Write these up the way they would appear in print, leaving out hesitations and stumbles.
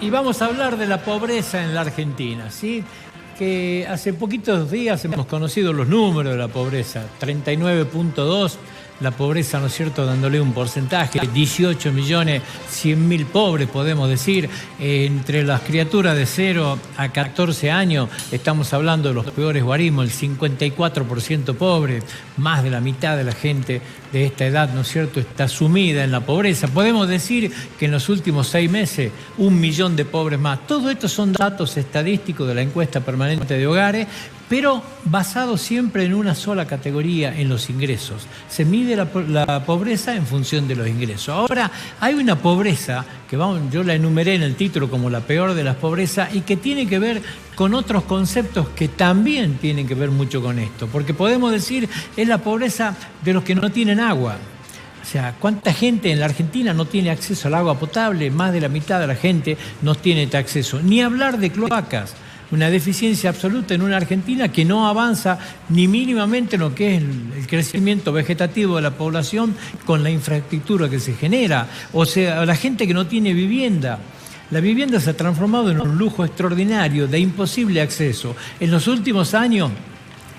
Y vamos a hablar de la pobreza en la Argentina, ¿sí? Que hace poquitos días hemos conocido los números de la pobreza, 39.2, la pobreza, ¿no es cierto?, dándole un porcentaje, 18.100.000 pobres, podemos decir, entre las criaturas de 0 a 14 años, estamos hablando de los peores guarismos, el 54% pobre, más de la mitad de la gente de esta edad, ¿no es cierto?, está sumida en la pobreza. Podemos decir que en los últimos 6 meses, 1 millón de pobres más. Todo esto son datos estadísticos de la encuesta permanente de hogares, pero basados siempre en una sola categoría, en los ingresos. Se mide la pobreza en función de los ingresos. Ahora, hay una pobreza que yo la enumeré en el título como la peor de las pobrezas y que tiene que ver con otros conceptos que también tienen que ver mucho con esto. Porque podemos decir, es la pobreza de los que no tienen agua. O sea, ¿cuánta gente en la Argentina no tiene acceso al agua potable? Más de la mitad de la gente no tiene este acceso. Ni hablar de cloacas. Una deficiencia absoluta en una Argentina que no avanza ni mínimamente en lo que es el crecimiento vegetativo de la población con la infraestructura que se genera. O sea, la gente que no tiene vivienda. La vivienda se ha transformado en un lujo extraordinario de imposible acceso. En los últimos años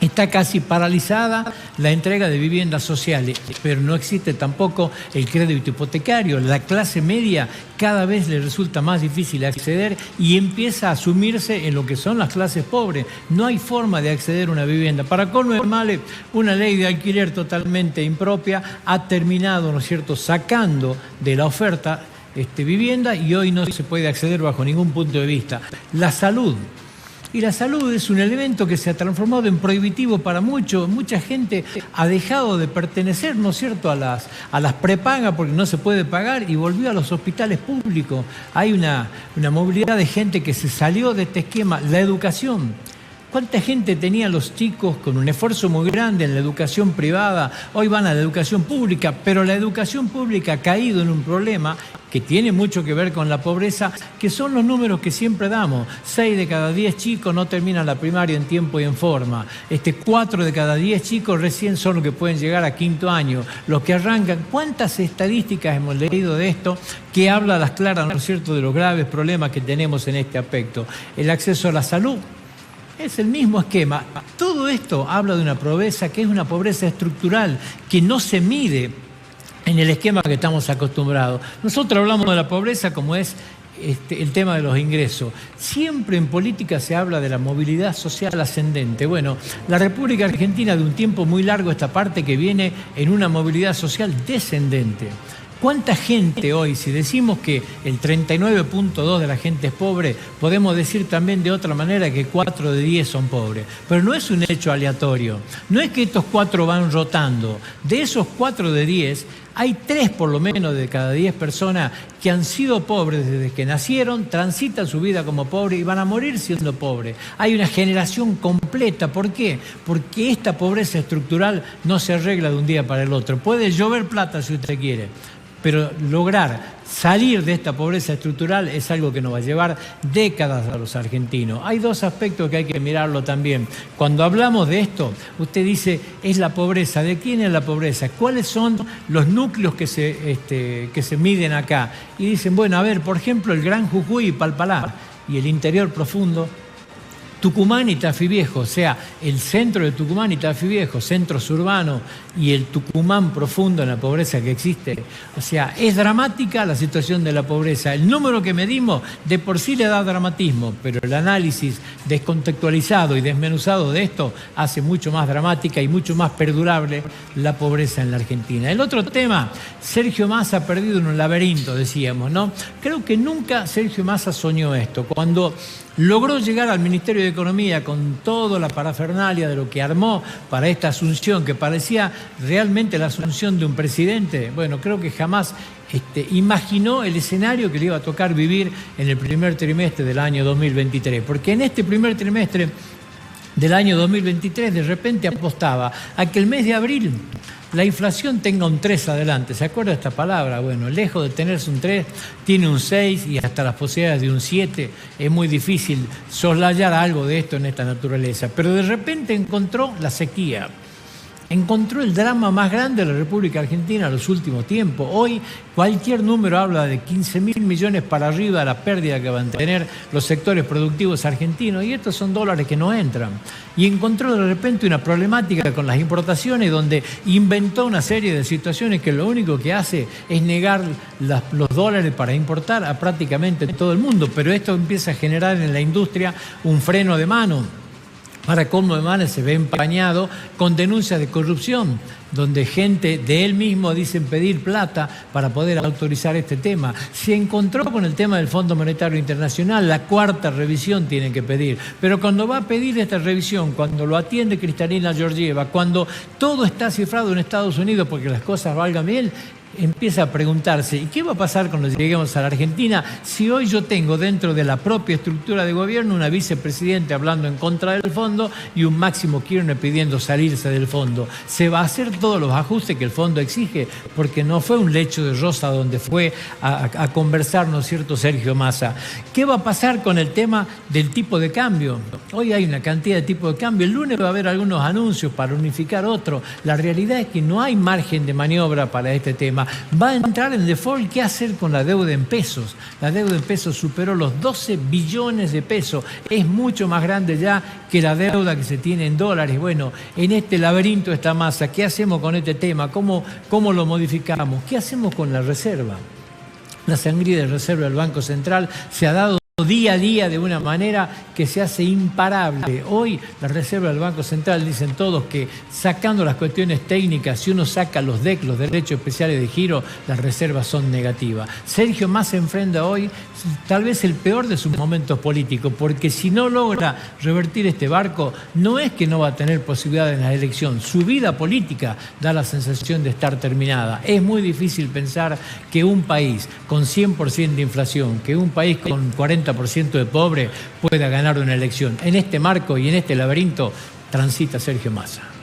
está casi paralizada la entrega de viviendas sociales, pero no existe tampoco el crédito hipotecario. La clase media cada vez le resulta más difícil acceder y empieza a asumirse en lo que son las clases pobres. No hay forma de acceder a una vivienda. Para colmo de males, una ley de alquiler totalmente impropia ha terminado, ¿no es cierto?, sacando de la oferta vivienda y hoy no se puede acceder bajo ningún punto de vista. La salud. Y la salud es un elemento que se ha transformado en prohibitivo para muchos. Mucha gente ha dejado de pertenecer, ¿no es cierto?, a las prepagas porque no se puede pagar y volvió a los hospitales públicos. Hay una movilidad de gente que se salió de este esquema. La educación. ¿Cuánta gente tenía los chicos con un esfuerzo muy grande en la educación privada? Hoy van a la educación pública, pero la educación pública ha caído en un problema que tiene mucho que ver con la pobreza, que son los números que siempre damos. 6 de cada 10 chicos no terminan la primaria en tiempo y en forma. 4 de cada 10 chicos recién son los que pueden llegar a 5º año. Los que arrancan, ¿cuántas estadísticas hemos leído de esto que habla a las claras, ¿no es cierto?, de los graves problemas que tenemos en este aspecto? El acceso a la salud. Es el mismo esquema. Todo esto habla de una pobreza que es una pobreza estructural, que no se mide en el esquema que estamos acostumbrados. Nosotros hablamos de la pobreza como es el tema de los ingresos. Siempre en política se habla de la movilidad social ascendente. Bueno, la República Argentina de un tiempo muy largo esta parte que viene en una movilidad social descendente. ¿Cuánta gente hoy, si decimos que el 39.2 de la gente es pobre, podemos decir también de otra manera que 4 de 10 son pobres? Pero no es un hecho aleatorio, no es que estos 4 van rotando. De esos 4 de 10, hay 3 por lo menos de cada 10 personas que han sido pobres desde que nacieron, transitan su vida como pobres y van a morir siendo pobres. Hay una generación completa. ¿Por qué? Porque esta pobreza estructural no se arregla de un día para el otro. Puede llover plata si usted quiere, pero lograr salir de esta pobreza estructural es algo que nos va a llevar décadas a los argentinos. Hay 2 aspectos que hay que mirarlo también. Cuando hablamos de esto, usted dice, es la pobreza. ¿De quién es la pobreza? ¿Cuáles son los núcleos que se miden acá? Y dicen, bueno, a ver, por ejemplo, el Gran Jujuy y Palpalá y el interior profundo, Tucumán y Tafí Viejo, o sea, el centro de Tucumán y Tafí Viejo, centros urbanos y el Tucumán profundo en la pobreza que existe. O sea, es dramática la situación de la pobreza. El número que medimos de por sí le da dramatismo, pero el análisis descontextualizado y desmenuzado de esto hace mucho más dramática y mucho más perdurable la pobreza en la Argentina. El otro tema, Sergio Massa ha perdido en un laberinto, decíamos, ¿no? Creo que nunca Sergio Massa soñó esto. Cuando logró llegar al Ministerio de Economía con toda la parafernalia de lo que armó para esta asunción, que parecía realmente la asunción de un presidente. Bueno, creo que jamás imaginó el escenario que le iba a tocar vivir en el primer trimestre del año 2023. Porque en este primer trimestre del año 2023 de repente apostaba a que el mes de abril la inflación tenga un 3 adelante. ¿Se acuerda de esta palabra? Bueno, lejos de tenerse un 3, tiene un 6 y hasta las posibilidades de un 7. Es muy difícil soslayar algo de esto en esta naturaleza. Pero de repente encontró la sequía. encontró el drama más grande de la República Argentina en los últimos tiempos. Hoy cualquier número habla de 15.000 millones para arriba de la pérdida que van a tener los sectores productivos argentinos, y estos son dólares que no entran. Y encontró de repente una problemática con las importaciones donde inventó una serie de situaciones que lo único que hace es negar los dólares para importar a prácticamente todo el mundo. Pero esto empieza a generar en la industria un freno de mano. Para colmo de males se ve empañado con denuncias de corrupción, donde gente de él mismo dicen pedir plata para poder autorizar este tema. Se encontró con el tema del Fondo Monetario Internacional, la cuarta revisión tienen que pedir. Pero cuando va a pedir esta revisión, cuando lo atiende Kristalina Georgieva, cuando todo está cifrado en Estados Unidos porque las cosas valgan bien, empieza a preguntarse, ¿y qué va a pasar cuando lleguemos a la Argentina si hoy yo tengo dentro de la propia estructura de gobierno una vicepresidente hablando en contra del fondo y un Máximo Kirchner pidiendo salirse del fondo? ¿Se va a hacer todos los ajustes que el fondo exige? Porque no fue un lecho de rosa donde fue a conversar, ¿no es cierto?, Sergio Massa. ¿Qué va a pasar con el tema del tipo de cambio? Hoy hay una cantidad de tipos de cambio. El lunes va a haber algunos anuncios para unificar otro. La realidad es que no hay margen de maniobra para este tema. Va a entrar en default. ¿Qué hacer con la deuda en pesos? La deuda en pesos superó los 12 billones de pesos. Es mucho más grande ya que la deuda que se tiene en dólares. Bueno, en este laberinto está Massa. ¿Qué hacemos con este tema? ¿Cómo lo modificamos? ¿Qué hacemos con la reserva? La sangría de reserva del Banco Central se ha dado día a día de una manera que se hace imparable. Hoy la reserva del Banco Central, dicen todos que sacando las cuestiones técnicas, si uno saca los DEC, los derechos especiales de giro, las reservas son negativas. Sergio Massa enfrenta hoy tal vez el peor de sus momentos políticos, porque si no logra revertir este barco, no es que no va a tener posibilidad en la elección, su vida política da la sensación de estar terminada. Es muy difícil pensar que un país con 100% de inflación, que un país con 40% de pobres pueda ganar una elección. En este marco y en este laberinto transita Sergio Massa.